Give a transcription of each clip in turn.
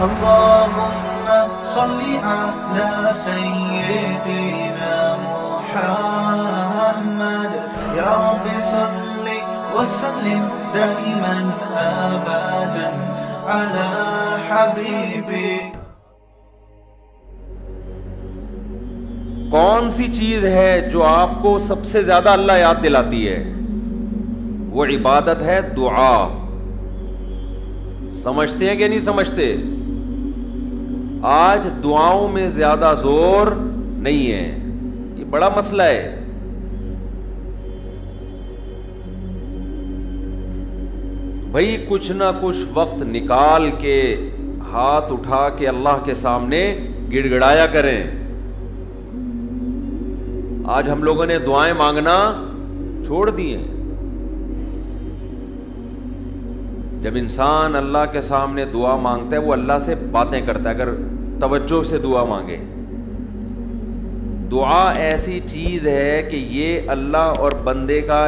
اللهم صل على سيدنا محمد يا رب صل وسلم دائما أبدا على حبيبي. کون سی چیز ہے جو آپ کو سب سے زیادہ اللہ یاد دلاتی ہے؟ وہ عبادت ہے دعا. سمجھتے ہیں کہ نہیں سمجھتے؟ آج دعاؤں میں زیادہ زور نہیں ہے، یہ بڑا مسئلہ ہے. بھائی کچھ نہ کچھ وقت نکال کے ہاتھ اٹھا کے اللہ کے سامنے گڑ گڑایا کریں. آج ہم لوگوں نے دعائیں مانگنا چھوڑ دی ہیں. جب انسان اللہ کے سامنے دعا مانگتا ہے وہ اللہ سے باتیں کرتا ہے. اگر توجہ سے دعا مانگے، دعا ایسی چیز ہے کہ یہ اللہ اور بندے کا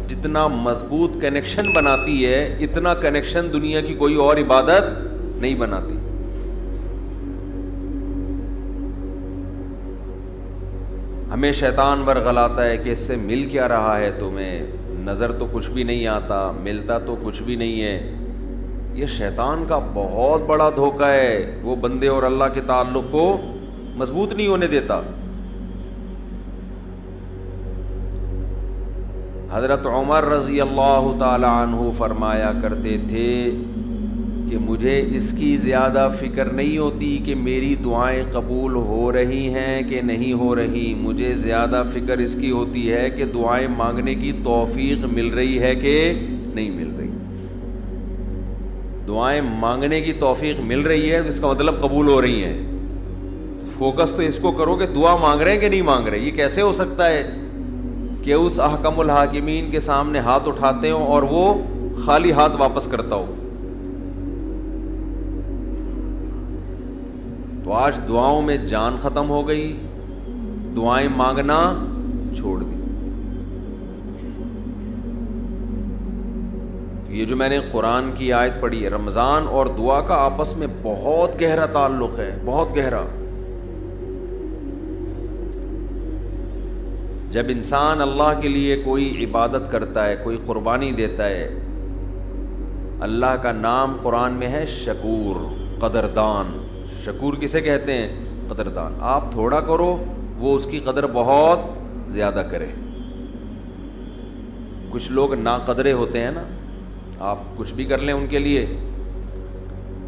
جتنا مضبوط کنیکشن بناتی ہے، اتنا کنیکشن دنیا کی کوئی اور عبادت نہیں بناتی. ہمیں شیطان ورغلاتا ہے کہ اس سے مل کیا رہا ہے تمہیں، نظر تو کچھ بھی نہیں آتا، ملتا تو کچھ بھی نہیں ہے. یہ شیطان کا بہت بڑا دھوکہ ہے، وہ بندے اور اللہ کے تعلق کو مضبوط نہیں ہونے دیتا. حضرت عمر رضی اللہ تعالی عنہ فرمایا کرتے تھے کہ مجھے اس کی زیادہ فکر نہیں ہوتی کہ میری دعائیں قبول ہو رہی ہیں کہ نہیں ہو رہی، مجھے زیادہ فکر اس کی ہوتی ہے کہ دعائیں مانگنے کی توفیق مل رہی ہے کہ نہیں مل رہی. دعائیں مانگنے کی توفیق مل رہی ہے تو اس کا مطلب قبول ہو رہی ہیں. فوکس تو اس کو کرو کہ دعا مانگ رہے ہیں کہ نہیں مانگ رہے. یہ کیسے ہو سکتا ہے کہ اس احکم الحاکمین کے سامنے ہاتھ اٹھاتے ہوں اور وہ خالی ہاتھ واپس کرتا ہو؟ تو آج دعاؤں میں جان ختم ہو گئی، دعائیں مانگنا چھوڑ دی. یہ جو میں نے قرآن کی آیت پڑھی ہے، رمضان اور دعا کا آپس میں بہت گہرا تعلق ہے، بہت گہرا. جب انسان اللہ کے لیے کوئی عبادت کرتا ہے، کوئی قربانی دیتا ہے، اللہ کا نام قرآن میں ہے شکور، قدردان. شکور کسے کہتے ہیں؟ قدردان. آپ تھوڑا کرو وہ اس کی قدر بہت زیادہ کرے. کچھ لوگ ناقدرے ہوتے ہیں نا، آپ کچھ بھی کر لیں ان کے لیے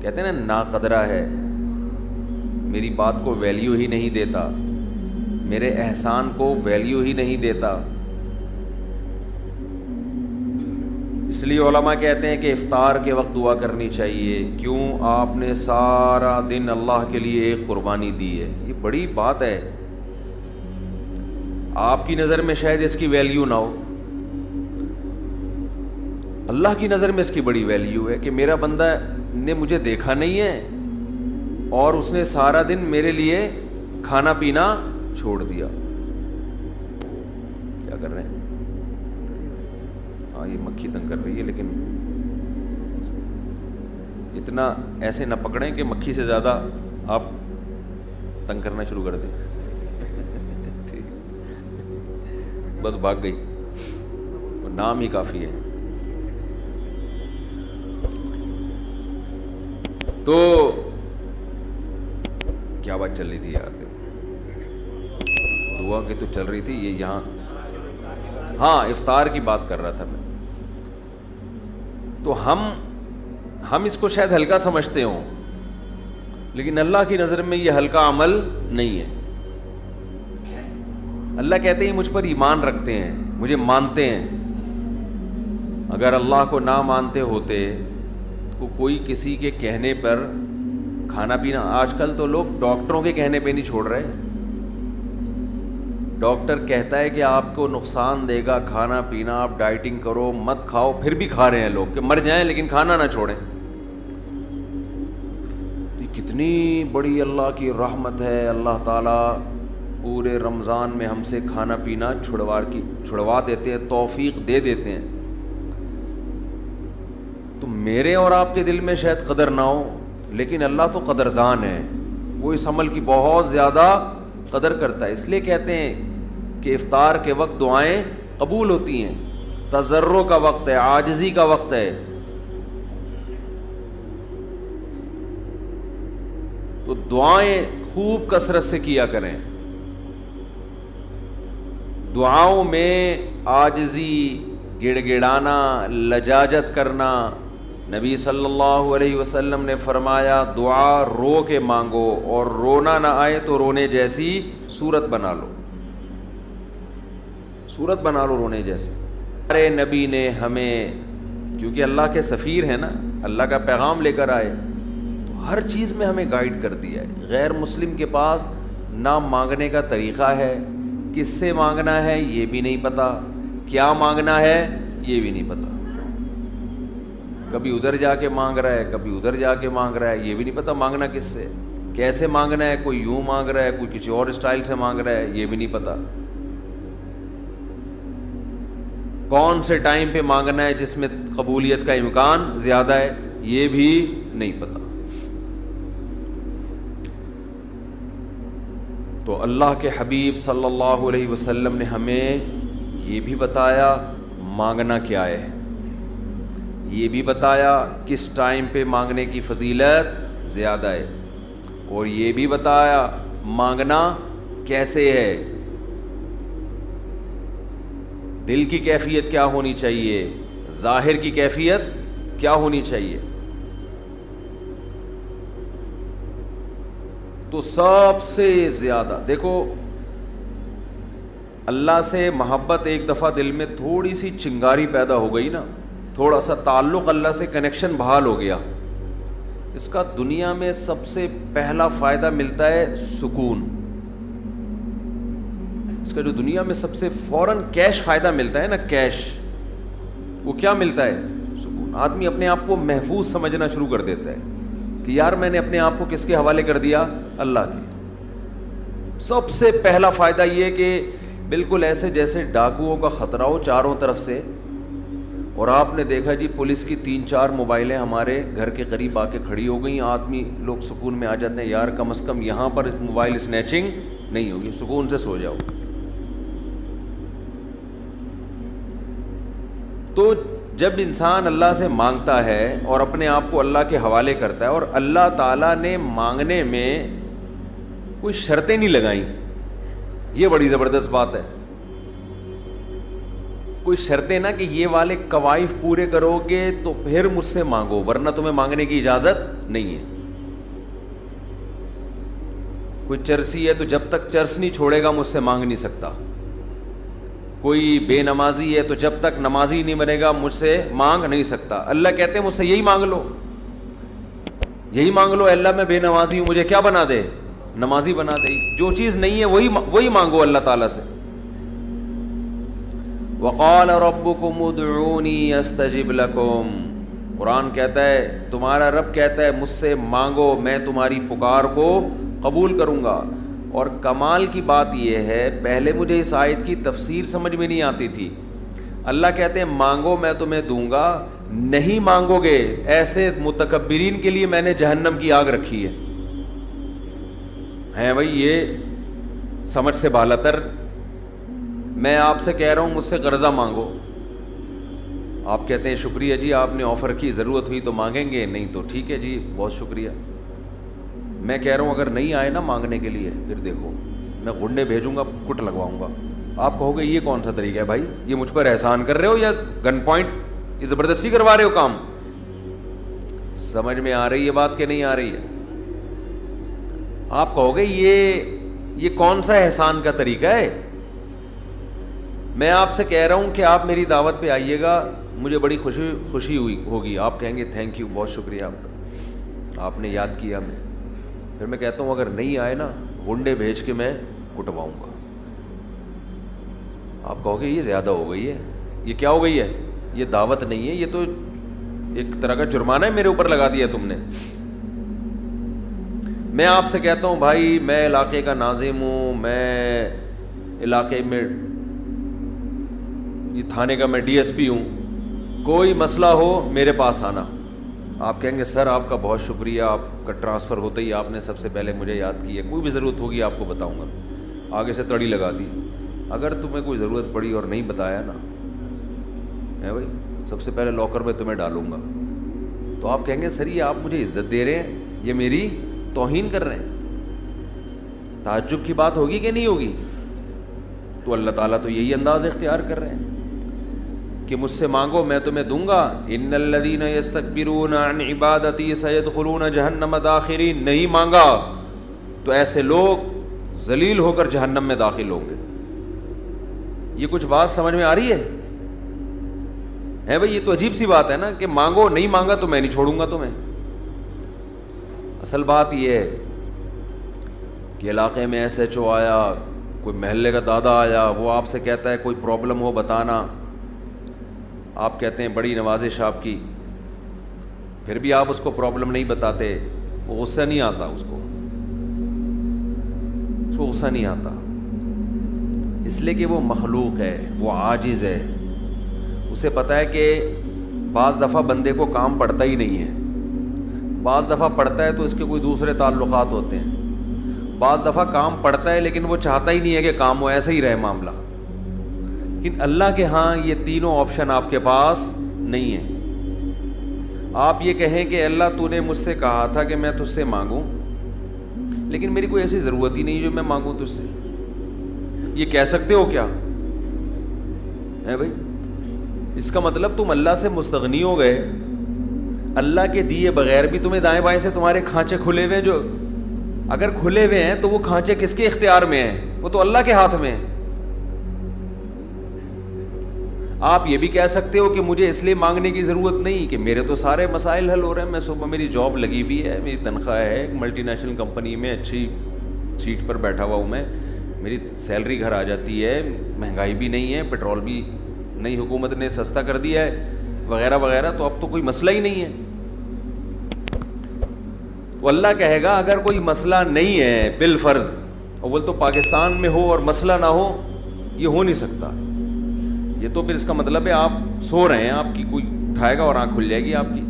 کہتے ہیں نا ناقدرہ ہے، میری بات کو ویلیو ہی نہیں دیتا، میرے احسان کو ویلیو ہی نہیں دیتا. اس لیے علماء کہتے ہیں کہ افطار کے وقت دعا کرنی چاہیے. کیوں؟ آپ نے سارا دن اللہ کے لیے ایک قربانی دی ہے. یہ بڑی بات ہے. آپ کی نظر میں شاید اس کی ویلیو نہ ہو، اللہ کی نظر میں اس کی بڑی ویلیو ہے کہ میرا بندہ نے مجھے دیکھا نہیں ہے اور اس نے سارا دن میرے لیے کھانا پینا چھوڑ دیا. کیا کر رہے ہیں؟ ہاں یہ مکھی تنگ کر رہی ہے، لیکن اتنا ایسے نہ پکڑیں کہ مکھی سے زیادہ آپ تنگ کرنا شروع کر دیں. ٹھیک، بس بھاگ گئی، نام ہی کافی ہے. تو کیا بات چل رہی تھی یار؟ دعا کی تو چل رہی تھی یہ یہاں. ہاں افطار کی بات کر رہا تھا میں. تو ہم اس کو شاید ہلکا سمجھتے ہوں، لیکن اللہ کی نظر میں یہ ہلکا عمل نہیں ہے. اللہ کہتے ہیں مجھ پر ایمان رکھتے ہیں، مجھے مانتے ہیں. اگر اللہ کو نہ مانتے ہوتے تو کوئی کسی کے کہنے پر کھانا پینا، آج کل تو لوگ ڈاکٹروں کے کہنے پہ نہیں چھوڑ رہے. ڈاکٹر کہتا ہے کہ آپ کو نقصان دے گا کھانا پینا، آپ ڈائٹنگ کرو، مت کھاؤ، پھر بھی کھا رہے ہیں لوگ کہ مر جائیں لیکن کھانا نہ چھوڑیں. یہ کتنی بڑی اللہ کی رحمت ہے. اللہ تعالیٰ پورے رمضان میں ہم سے کھانا پینا چھڑوا دیتے ہیں، توفیق دے دیتے ہیں. تو میرے اور آپ کے دل میں شاید قدر نہ ہو، لیکن اللہ تو قدردان ہے، وہ اس عمل کی بہت زیادہ قدر کرتا ہے. اس لیے کہتے ہیں کہ افطار کے وقت دعائیں قبول ہوتی ہیں، تضرع کا وقت ہے، عاجزی کا وقت ہے. تو دعائیں خوب کثرت سے کیا کریں. دعاؤں میں عاجزی، گڑ گڑانا، لجاجت کرنا. نبی صلی اللہ علیہ وسلم نے فرمایا دعا رو کے مانگو، اور رونا نہ آئے تو رونے جیسی صورت بنا لو، صورت بنا لو رونے جیسی. ہمارے نبی نے ہمیں، کیونکہ اللہ کے سفیر ہیں نا، اللہ کا پیغام لے کر آئے، تو ہر چیز میں ہمیں گائیڈ کر دیا ہے. غیر مسلم کے پاس نہ مانگنے کا طریقہ ہے، کس سے مانگنا ہے یہ بھی نہیں پتہ، کیا مانگنا ہے یہ بھی نہیں پتہ. کبھی ادھر جا کے مانگ رہا ہے، کبھی ادھر جا کے مانگ رہا ہے، یہ بھی نہیں پتہ مانگنا کس سے، کیسے مانگنا ہے. کوئی یوں مانگ رہا ہے، کوئی کسی اور اسٹائل سے مانگ رہا ہے، یہ بھی نہیں پتہ. کون سے ٹائم پہ مانگنا ہے جس میں قبولیت کا امکان زیادہ ہے، یہ بھی نہیں پتہ. تو اللہ کے حبیب صلی اللہ علیہ وسلم نے ہمیں یہ بھی بتایا مانگنا کیا ہے، یہ بھی بتایا کس ٹائم پہ مانگنے کی فضیلت زیادہ ہے، اور یہ بھی بتایا مانگنا کیسے ہے، دل کی کیفیت کیا ہونی چاہیے، ظاہر کی کیفیت کیا ہونی چاہیے. تو سب سے زیادہ دیکھو، اللہ سے محبت ایک دفعہ دل میں تھوڑی سی چنگاری پیدا ہو گئی نا، تھوڑا سا تعلق اللہ سے کنیکشن بحال ہو گیا، اس کا دنیا میں سب سے پہلا فائدہ ملتا ہے سکون. اس کا جو دنیا میں سب سے فوراً کیش فائدہ ملتا ہے نا، کیش، وہ کیا ملتا ہے؟ سکون. آدمی اپنے آپ کو محفوظ سمجھنا شروع کر دیتا ہے کہ یار میں نے اپنے آپ کو کس کے حوالے کر دیا؟ اللہ کے. سب سے پہلا فائدہ یہ کہ بالکل ایسے جیسے ڈاکوؤں کا خطرہ ہو چاروں طرف سے، اور آپ نے دیکھا جی پولیس کی 3-4 موبائلیں ہمارے گھر کے قریب آ کے کھڑی ہو گئیں، آدمی لوگ سکون میں آ جاتے ہیں، یار کم از کم یہاں پر موبائل اسنیچنگ نہیں ہوگی، سکون سے سو جاؤ. تو جب انسان اللہ سے مانگتا ہے اور اپنے آپ کو اللہ کے حوالے کرتا ہے، اور اللہ تعالیٰ نے مانگنے میں کوئی شرطیں نہیں لگائیں، یہ بڑی زبردست بات ہے. کوئی شرطیں نہ کہ یہ والے قوائف پورے کرو گے تو پھر مجھ سے مانگو، ورنہ تمہیں مانگنے کی اجازت نہیں ہے. کوئی چرسی ہے تو جب تک چرس نہیں چھوڑے گا مجھ سے مانگ نہیں سکتا. کوئی بے نمازی ہے تو جب تک نمازی نہیں بنے گا مجھ سے مانگ نہیں سکتا. اللہ کہتے ہیں مجھ سے یہی مانگ لو، یہی مانگ لو، اللہ میں بے نمازی ہوں، مجھے کیا بنا دے؟ نمازی بنا دے. جو چیز نہیں ہے وہی مانگو اللہ تعالیٰ سے. وقال ربکم ادعونی استجب لکم، قرآن کہتا ہے، تمہارا رب کہتا ہے مجھ سے مانگو میں تمہاری پکار کو قبول کروں گا. اور کمال کی بات یہ ہے، پہلے مجھے اس آیت کی تفسیر سمجھ میں نہیں آتی تھی. اللہ کہتے ہیں مانگو میں تمہیں دوں گا، نہیں مانگو گے ایسے متکبرین کے لیے میں نے جہنم کی آگ رکھی ہے بھائی. یہ سمجھ سے بالاتر. میں آپ سے کہہ رہا ہوں مجھ سے قرضہ مانگو، آپ کہتے ہیں شکریہ جی آپ نے آفر کی، ضرورت ہوئی تو مانگیں گے، نہیں تو ٹھیک ہے جی بہت شکریہ. میں کہہ رہا ہوں اگر نہیں آئے نا مانگنے کے لیے، پھر دیکھو میں غنڈے بھیجوں گا، کٹ لگواؤں گا. آپ کہو گے یہ کون سا طریقہ ہے بھائی، یہ مجھ پر احسان کر رہے ہو یا گن پوائنٹ یہ زبردستی کروا رہے ہو کام؟ سمجھ میں آ رہی ہے بات کہ نہیں آ رہی ہے؟ آپ کہو گے یہ کون سا احسان کا طریقہ ہے؟ میں آپ سے کہہ رہا ہوں کہ آپ میری دعوت پہ آئیے گا، مجھے بڑی خوشی ہوگی، آپ کہیں گے تھینک یو، بہت شکریہ آپ کا، آپ نے یاد کیا ہمیں. پھر میں کہتا ہوں اگر نہیں آئے نا گنڈے بھیج کے میں کٹواؤں گا. آپ کہو گے یہ زیادہ ہو گئی ہے، یہ کیا ہو گئی ہے؟ یہ دعوت نہیں ہے، یہ تو ایک طرح کا جرمانہ ہے میرے اوپر لگا دیا تم نے. میں آپ سے کہتا ہوں بھائی میں علاقے کا ناظم ہوں، میں علاقے میں یہ تھانے کا میں ڈی ایس پی ہوں، کوئی مسئلہ ہو میرے پاس آنا، آپ کہیں گے سر آپ کا بہت شکریہ، آپ کا ٹرانسفر ہوتے ہی آپ نے سب سے پہلے مجھے یاد کی ہے، کوئی بھی ضرورت ہوگی آپ کو بتاؤں گا، آگے سے تڑی لگا دی۔ اگر تمہیں کوئی ضرورت پڑی اور نہیں بتایا نا ہے بھائی، سب سے پہلے لاکر میں تمہیں ڈالوں گا، تو آپ کہیں گے سر یہ آپ مجھے عزت دے رہے ہیں، یہ میری توہین کر رہے ہیں۔ تعجب کی بات ہوگی کہ نہیں ہوگی؟ تو اللہ تعالیٰ تو یہی انداز اختیار کر رہے ہیں کہ مجھ سے مانگو میں تمہیں دوں گا۔ ان الذین یستکبرون عن عبادتی سیدخلون جہنم داخرین، نہیں مانگا تو ایسے لوگ ذلیل ہو کر جہنم میں داخل ہوں گے۔ یہ کچھ بات سمجھ میں آ رہی ہے بھائی؟ یہ تو عجیب سی بات ہے نا کہ مانگو، نہیں مانگا تو میں نہیں چھوڑوں گا تمہیں۔ اصل بات یہ ہے کہ علاقے میں ایس ایچ او آیا، کوئی محلے کا دادا آیا، وہ آپ سے کہتا ہے کوئی پرابلم ہو بتانا، آپ کہتے ہیں بڑی نوازش آپ کی، پھر بھی آپ اس کو پرابلم نہیں بتاتے، وہ غصہ نہیں آتا، اس کو غصہ نہیں آتا، اس لیے کہ وہ مخلوق ہے، وہ عاجز ہے، اسے پتہ ہے کہ بعض دفعہ بندے کو کام پڑتا ہی نہیں ہے، بعض دفعہ پڑتا ہے تو اس کے کوئی دوسرے تعلقات ہوتے ہیں، بعض دفعہ کام پڑتا ہے لیکن وہ چاہتا ہی نہیں ہے کہ کام ہو، ایسا ہی رہے معاملہ۔ لیکن اللہ کے ہاں یہ تینوں آپشن آپ کے پاس نہیں ہے۔ آپ یہ کہیں کہ اللہ تو نے مجھ سے کہا تھا کہ میں تجھ سے مانگوں، لیکن میری کوئی ایسی ضرورت ہی نہیں جو میں مانگوں تجھ سے، یہ کہہ سکتے ہو کیا ہے بھائی؟ اس کا مطلب تم اللہ سے مستغنی ہو گئے، اللہ کے دیے بغیر بھی تمہیں دائیں بائیں سے تمہارے کھانچے کھلے ہوئے ہیں، جو اگر کھلے ہوئے ہیں تو وہ کھانچے کس کے اختیار میں ہیں؟ وہ تو اللہ کے ہاتھ میں ہیں۔ آپ یہ بھی کہہ سکتے ہو کہ مجھے اس لیے مانگنے کی ضرورت نہیں کہ میرے تو سارے مسائل حل ہو رہے ہیں، میں صبح میری جاب لگی ہوئی ہے، میری تنخواہ ہے، ایک ملٹی نیشنل کمپنی میں اچھی سیٹ پر بیٹھا ہوا ہوں میں، میری سیلری گھر آ جاتی ہے، مہنگائی بھی نہیں ہے، پیٹرول بھی نئی حکومت نے سستا کر دیا ہے وغیرہ وغیرہ، تو اب تو کوئی مسئلہ ہی نہیں ہے۔ تو اللہ کہے گا اگر کوئی مسئلہ نہیں ہے بالفرض، اول تو پاکستان میں ہو اور مسئلہ نہ ہو، یہ ہو نہیں سکتا، یہ تو پھر اس کا مطلب ہے آپ سو رہے ہیں، آپ کی کوئی اٹھائے گا اور آنکھ کھل جائے گی آپ کی۔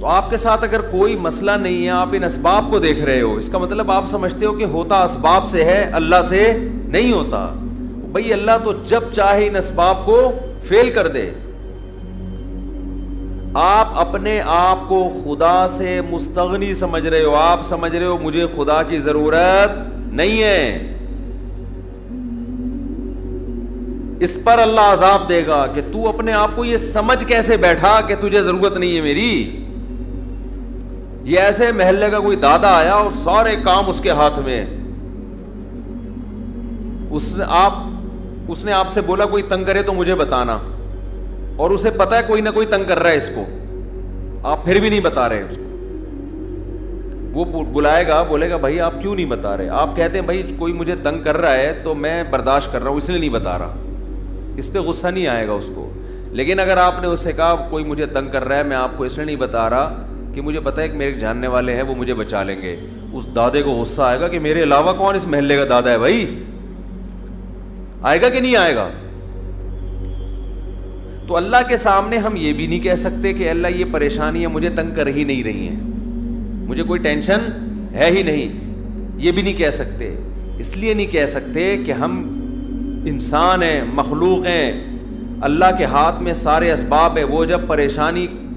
تو آپ کے ساتھ اگر کوئی مسئلہ نہیں ہے، آپ ان اسباب کو دیکھ رہے ہو، اس کا مطلب آپ سمجھتے ہو کہ ہوتا اسباب سے ہے، اللہ سے نہیں ہوتا۔ بھئی اللہ تو جب چاہے ان اسباب کو فیل کر دے۔ آپ اپنے آپ کو خدا سے مستغنی سمجھ رہے ہو، آپ سمجھ رہے ہو مجھے خدا کی ضرورت نہیں ہے، اس پر اللہ عذاب دے گا کہ تو اپنے آپ کو یہ سمجھ کیسے بیٹھا کہ تجھے ضرورت نہیں ہے میری۔ یہ ایسے محلے کا کوئی دادا آیا اور سارے کام اس کے ہاتھ میں، اس نے آپ سے بولا کوئی تنگ کرے تو مجھے بتانا، اور اسے پتا ہے کوئی نہ کوئی تنگ کر رہا ہے اس کو، آپ پھر بھی نہیں بتا رہے اس کو۔ وہ بلائے گا، بولے گا بھائی آپ کیوں نہیں بتا رہے؟ آپ کہتے ہیں بھائی کوئی مجھے تنگ کر رہا ہے تو میں برداشت کر رہا ہوں اس لیے نہیں بتا رہا، اس پہ غصہ نہیں آئے گا اس کو۔ لیکن اگر آپ نے اس سے کہا کوئی مجھے تنگ کر رہا ہے، میں آپ کو اس لیے نہیں بتا رہا کہ مجھے پتہ ہے کہ میرے جاننے والے ہیں وہ مجھے بچا لیں گے، اس دادے کو غصہ آئے گا کہ میرے علاوہ کون اس محلے کا دادا ہے بھائی؟ آئے گا کہ نہیں آئے گا؟ تو اللہ کے سامنے ہم یہ بھی نہیں کہہ سکتے کہ اللہ یہ پریشانیاں مجھے تنگ کر ہی نہیں رہی ہیں، مجھے کوئی ٹینشن ہے ہی نہیں، یہ بھی نہیں کہہ سکتے۔ اس لیے نہیں کہہ سکتے کہ ہم انسان ہیں، مخلوق ہیں، اللہ کے ہاتھ میں سارے اسباب ہے، وہ جب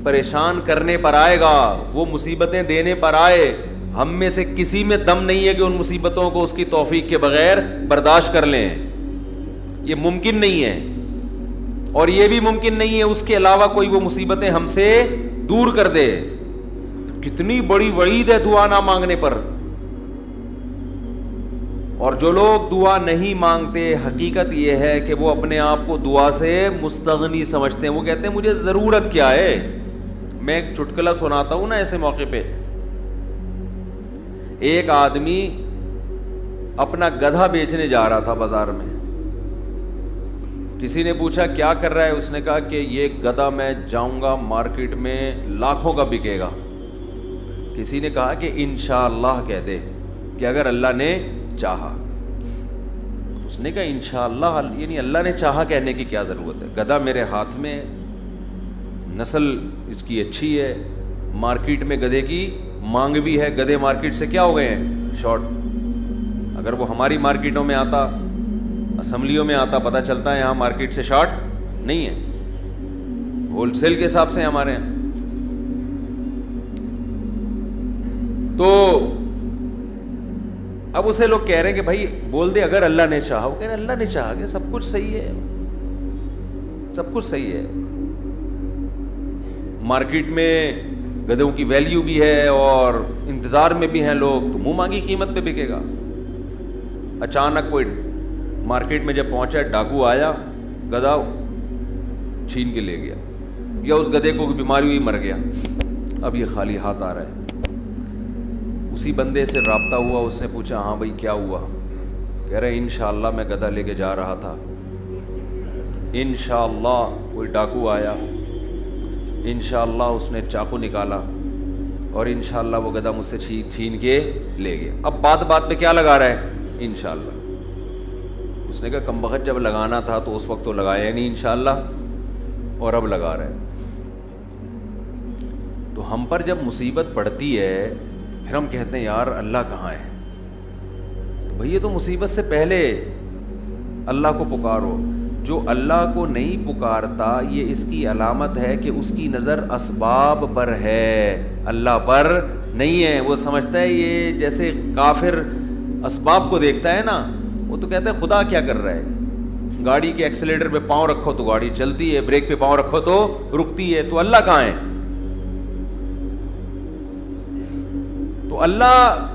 پریشان کرنے پر آئے گا، وہ مصیبتیں دینے پر آئے، ہم میں سے کسی میں دم نہیں ہے کہ ان مصیبتوں کو اس کی توفیق کے بغیر برداشت کر لیں، یہ ممکن نہیں ہے۔ اور یہ بھی ممکن نہیں ہے اس کے علاوہ کوئی وہ مصیبتیں ہم سے دور کر دے۔ کتنی بڑی وعید ہے دعا نہ مانگنے پر۔ اور جو لوگ دعا نہیں مانگتے، حقیقت یہ ہے کہ وہ اپنے آپ کو دعا سے مستغنی سمجھتے ہیں، وہ کہتے ہیں مجھے ضرورت کیا ہے۔ میں ایک چٹکلا سناتا ہوں نا ایسے موقع پہ۔ ایک آدمی اپنا گدھا بیچنے جا رہا تھا بازار میں، کسی نے پوچھا کیا کر رہا ہے، اس نے کہا کہ یہ گدھا میں جاؤں گا مارکیٹ میں لاکھوں کا بکے گا۔ کسی نے کہا کہ انشاءاللہ کہہ دے کہ اگر اللہ نے چاہا۔ اس نے کہا انشاءاللہ، یعنی اللہ نے چاہا کہنے کی کیا ضرورت ہے، گدھا میرے ہاتھ میں نسل اس کی اچھی ہے, مارکیٹ میں گدھے کی مانگ بھی ہے, گدھے مارکیٹ سے کیا ہو گئے ہیں, شارٹ. اگر وہ ہماری مارکیٹوں میں آتا, اسمبلیوں میں آتا, پتہ چلتا ہے یہاں مارکیٹ سے شارٹ نہیں ہے, ہول سیل کے حساب سے ہمارے یہاں. تو اب اسے لوگ کہہ رہے ہیں کہ بھائی بول دے اگر اللہ نے چاہا. وہ کہہ رہے ہیں اللہ نے چاہا کہ سب کچھ صحیح ہے, سب کچھ صحیح ہے. مارکیٹ میں گدھوں کی ویلیو بھی ہے اور انتظار میں بھی ہیں لوگ, تو منہ مانگی قیمت پہ بکے گا. اچانک کوئی مارکیٹ میں جب پہنچا, ڈاکو آیا, گدھا چھین کے لے گیا, یا اس گدھے کو بیماری ہوئی مر گیا, اب یہ خالی ہاتھ آ رہا ہے. اسی بندے سے رابطہ ہوا, اس نے پوچھا ہاں بھائی کیا ہوا؟ کہہ رہے انشاءاللہ میں گدھا لے کے جا رہا تھا, انشاءاللہ کوئی ڈاکو آیا, انشاءاللہ اس نے چاقو نکالا اور انشاءاللہ وہ گدھا مجھ سے چھین کے لے گیا. اب بات پہ کیا لگا رہا ہے؟ انشاءاللہ. اس نے کہا کم بخت جب لگانا تھا تو اس وقت تو لگایا نہیں انشاءاللہ, اور اب لگا رہا ہے. تو ہم پر جب مصیبت پڑتی ہے پھر ہم کہتے ہیں یار اللہ کہاں ہے؟ تو بھئی یہ تو مصیبت سے پہلے اللہ کو پکارو. جو اللہ کو نہیں پکارتا یہ اس کی علامت ہے کہ اس کی نظر اسباب پر ہے, اللہ پر نہیں ہے. وہ سمجھتا ہے یہ جیسے کافر اسباب کو دیکھتا ہے نا, وہ تو کہتا ہے خدا کیا کر رہا ہے, گاڑی کے ایکسیلیٹر پہ پاؤں رکھو تو گاڑی چلتی ہے, بریک پہ پاؤں رکھو تو رکتی ہے, تو اللہ کہاں ہے؟ تو اللہ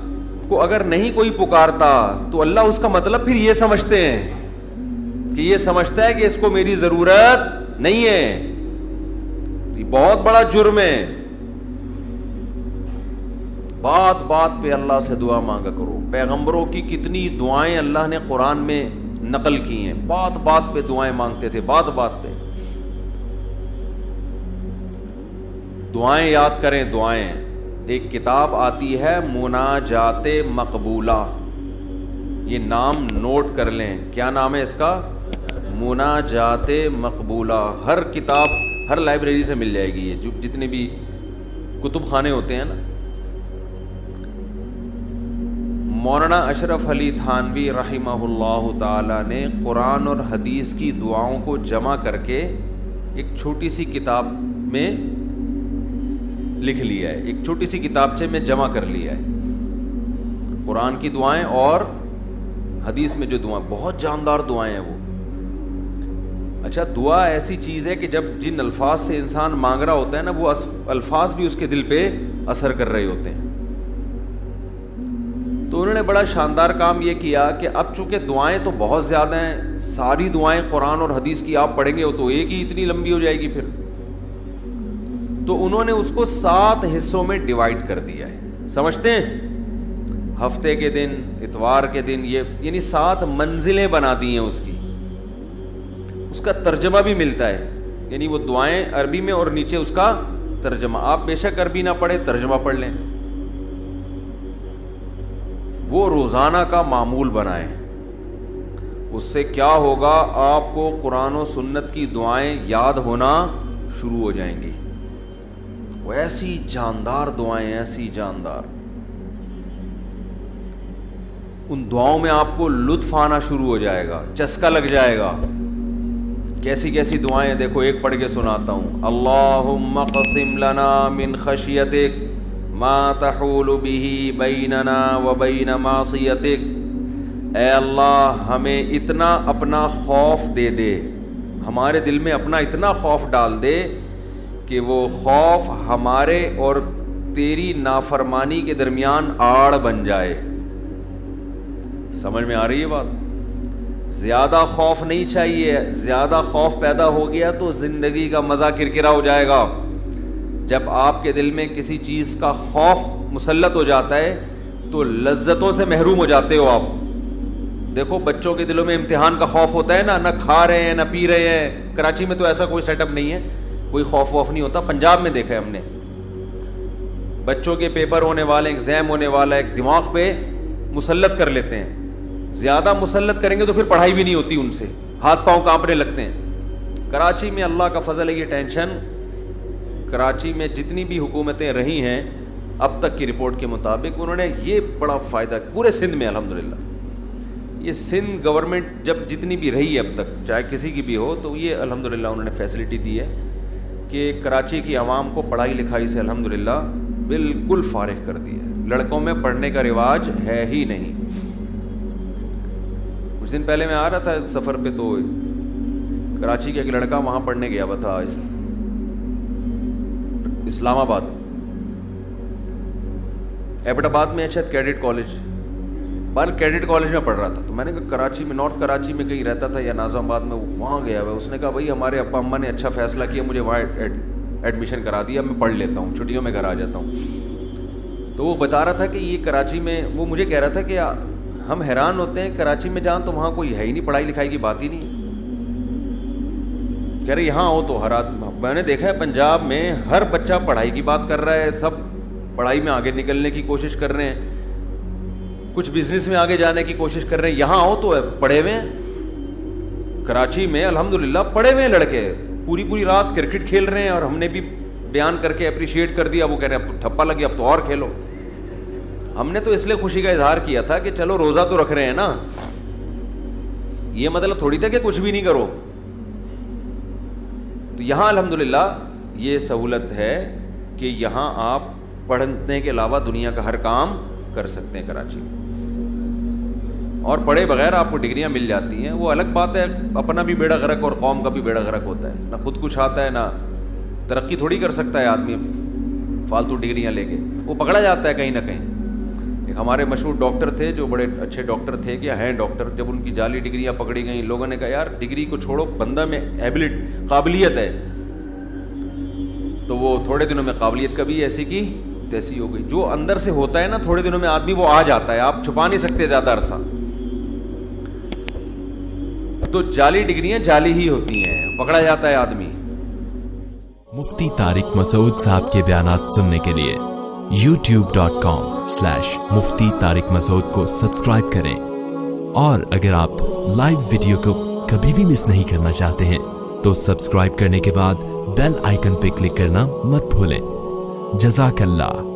کو اگر نہیں کوئی پکارتا تو اللہ اس کا مطلب پھر یہ سمجھتے ہیں کہ یہ سمجھتا ہے کہ اس کو میری ضرورت نہیں ہے. یہ بہت بڑا جرم ہے. بات پہ اللہ سے دعا مانگا کرو. پیغمبروں کی کتنی دعائیں اللہ نے قرآن میں نقل کی ہیں, بات پہ دعائیں مانگتے تھے, بات پہ دعائیں یاد کریں. دعائیں, ایک کتاب آتی ہے مناجات مقبولہ, یہ نام نوٹ کر لیں. کیا نام ہے اس کا؟ مناجات مقبولہ. ہر کتاب, ہر لائبریری سے مل جائے گی, یہ جو جتنے بھی کتب خانے ہوتے ہیں نا. مولانا اشرف علی تھانوی رحمہ اللہ تعالی نے قرآن اور حدیث کی دعاؤں کو جمع کر کے ایک چھوٹی سی کتاب میں لکھ لیا ہے, ایک چھوٹی سی کتابچے میں جمع کر لیا ہے. قرآن کی دعائیں اور حدیث میں جو دعائیں, بہت جاندار دعائیں ہیں وہ. اچھا, دعا ایسی چیز ہے کہ جب جن الفاظ سے انسان مانگ رہا ہوتا ہے نا, وہ الفاظ بھی اس کے دل پہ اثر کر رہے ہوتے ہیں. تو انہوں نے بڑا شاندار کام یہ کیا کہ اب چونکہ دعائیں تو بہت زیادہ ہیں, ساری دعائیں قرآن اور حدیث کی آپ پڑھیں گے تو ایک ہی اتنی لمبی ہو جائے گی پھر. تو انہوں نے اس کو 7 حصوں میں ڈیوائیڈ کر دیا ہے. سمجھتے ہیں؟ ہفتے کے دن, اتوار کے دن, یہ یعنی 7 منزلیں بنا دی ہیں اس کی. اس کا ترجمہ بھی ملتا ہے, یعنی وہ دعائیں عربی میں اور نیچے اس کا ترجمہ. آپ بے شک عربی نہ پڑھیں, ترجمہ پڑھ لیں. وہ روزانہ کا معمول بنائیں. اس سے کیا ہوگا, آپ کو قرآن و سنت کی دعائیں یاد ہونا شروع ہو جائیں گی. وہ ایسی جاندار دعائیں, ایسی جاندار, ان دعاؤں میں آپ کو لطف آنا شروع ہو جائے گا, چسکا لگ جائے گا. کیسی کیسی دعائیں, دیکھو ایک پڑھ کے سناتا ہوں. اللہم قسم لنا من خشیتک ما تحول به بیننا وبین معصیتک. اے اللہ ہمیں اتنا اپنا خوف دے دے, ہمارے دل میں اپنا اتنا خوف ڈال دے کہ وہ خوف ہمارے اور تیری نافرمانی کے درمیان آڑ بن جائے. سمجھ میں آ رہی ہے بات؟ زیادہ خوف نہیں چاہیے. زیادہ خوف پیدا ہو گیا تو زندگی کا مزہ کرکرا ہو جائے گا. جب آپ کے دل میں کسی چیز کا خوف مسلط ہو جاتا ہے تو لذتوں سے محروم ہو جاتے ہو آپ. دیکھو بچوں کے دلوں میں امتحان کا خوف ہوتا ہے نا, نہ کھا رہے ہیں نہ پی رہے ہیں. کراچی میں تو ایسا کوئی سیٹ اپ نہیں ہے, کوئی خوف ووف نہیں ہوتا. پنجاب میں دیکھا ہے ہم نے, بچوں کے پیپر ہونے والے, ایگزام ہونے والا, ایک دماغ پہ مسلط کر لیتے ہیں. زیادہ مسلط کریں گے تو پھر پڑھائی بھی نہیں ہوتی ان سے, ہاتھ پاؤں کانپنے لگتے ہیں. کراچی میں اللہ کا فضل ہے, یہ ٹینشن کراچی میں جتنی بھی حکومتیں رہی ہیں اب تک کی رپورٹ کے مطابق انہوں نے یہ بڑا فائدہ پورے سندھ میں الحمدللہ، یہ سندھ گورنمنٹ جب جتنی بھی رہی ہے اب تک چاہے کسی کی بھی ہو تو یہ الحمدللہ انہوں نے فیسلٹی دی ہے کہ کراچی کی عوام کو پڑھائی لکھائی سے الحمدللہ بالکل فارغ کر دی ہے، لڑکوں میں پڑھنے کا رواج ہے ہی نہیں۔ کچھ دن پہلے میں آ رہا تھا سفر پہ تو کراچی کا ایک لڑکا وہاں پڑھنے گیا ہوا تھا اسلام آباد، ایبٹ آباد میں شاید کیڈٹ کالج، کیڈٹ کالج میں پڑھ رہا تھا۔ تو میں نے کہا کراچی میں، نارتھ کراچی میں کہیں رہتا تھا یا ناظم آباد میں، وہاں گیا ہوا ہے۔ اس نے کہا بھائی ہمارے ابا اماں نے اچھا فیصلہ کیا، مجھے وہاں ایڈمیشن کرا دیا، میں پڑھ لیتا ہوں، چھٹیوں میں گھر آ جاتا ہوں۔ تو وہ بتا رہا تھا کہ یہ کراچی میں، وہ مجھے کہہ رہا تھا کہ ہم حیران ہوتے ہیں کراچی میں جان تو وہاں کوئی ہے ہی نہیں، پڑھائی لکھائی کی بات ہی نہیں۔ کہہ رہے یہاں ہو تو ہر آدمی، میں نے دیکھا ہے پنجاب میں ہر بچہ پڑھائی کی بات کر رہا ہے، سب پڑھائی میں آگے نکلنے کی کوشش کر رہے ہیں، کچھ بزنس میں آگے جانے کی کوشش کر رہے ہیں۔ یہاں ہو تو پڑھے ہوئے ہیں، کراچی میں الحمدللہ پڑھے ہوئے ہیں لڑکے، پوری پوری رات کرکٹ کھیل رہے ہیں، اور ہم نے بھی بیان کر کے اپریشیٹ کر دیا۔ وہ کہہ رہے ہیں اب ٹھپا لگے، اب تو اور کھیلو۔ ہم نے تو اس لیے خوشی کا اظہار کیا تھا کہ چلو روزہ تو رکھ رہے ہیں نا، یہ مطلب تھوڑی تھا کہ کچھ بھی نہیں کرو۔ تو یہاں الحمدللہ یہ سہولت ہے کہ یہاں آپ پڑھنے کے علاوہ دنیا کا ہر کام کر سکتے ہیں کراچی میں، اور پڑھے بغیر آپ کو ڈگریاں مل جاتی ہیں۔ وہ الگ بات ہے، اپنا بھی بیڑا غرق اور قوم کا بھی بیڑا غرق ہوتا ہے، نہ خود کچھ آتا ہے، نہ ترقی تھوڑی کر سکتا ہے آدمی فالتو ڈگریاں لے کے، وہ پکڑا جاتا ہے کہیں نہ کہیں۔ ایک ہمارے مشہور ڈاکٹر تھے جو بڑے اچھے ڈاکٹر تھے، کیا ہیں ڈاکٹر، جب ان کی جعلی ڈگریاں پکڑی گئیں لوگوں نے کہا یار ڈگری کو چھوڑو، بندہ میں قابلیت ہے، تو وہ تھوڑے دنوں میں قابلیت کبھی ایسی کی تیسی ہو گئی۔ جو اندر سے ہوتا ہے نا تھوڑے دنوں میں آدمی وہ آ جاتا ہے، آپ چھپا نہیں سکتے زیادہ عرصہ۔ تو جعلی ڈگریاں جعلی ہی ہوتی ہیں، پکڑا جاتا ہے آدمی۔ مفتی طارق مسعود صاحب کے بیانات سننے کے لیے youtube.com/مفتی طارق مسعود کو سبسکرائب کریں، اور اگر آپ لائیو ویڈیو کو کبھی بھی مس نہیں کرنا چاہتے ہیں تو سبسکرائب کرنے کے بعد بیل آئیکن پہ کلک کرنا مت بھولیں۔ جزاک اللہ۔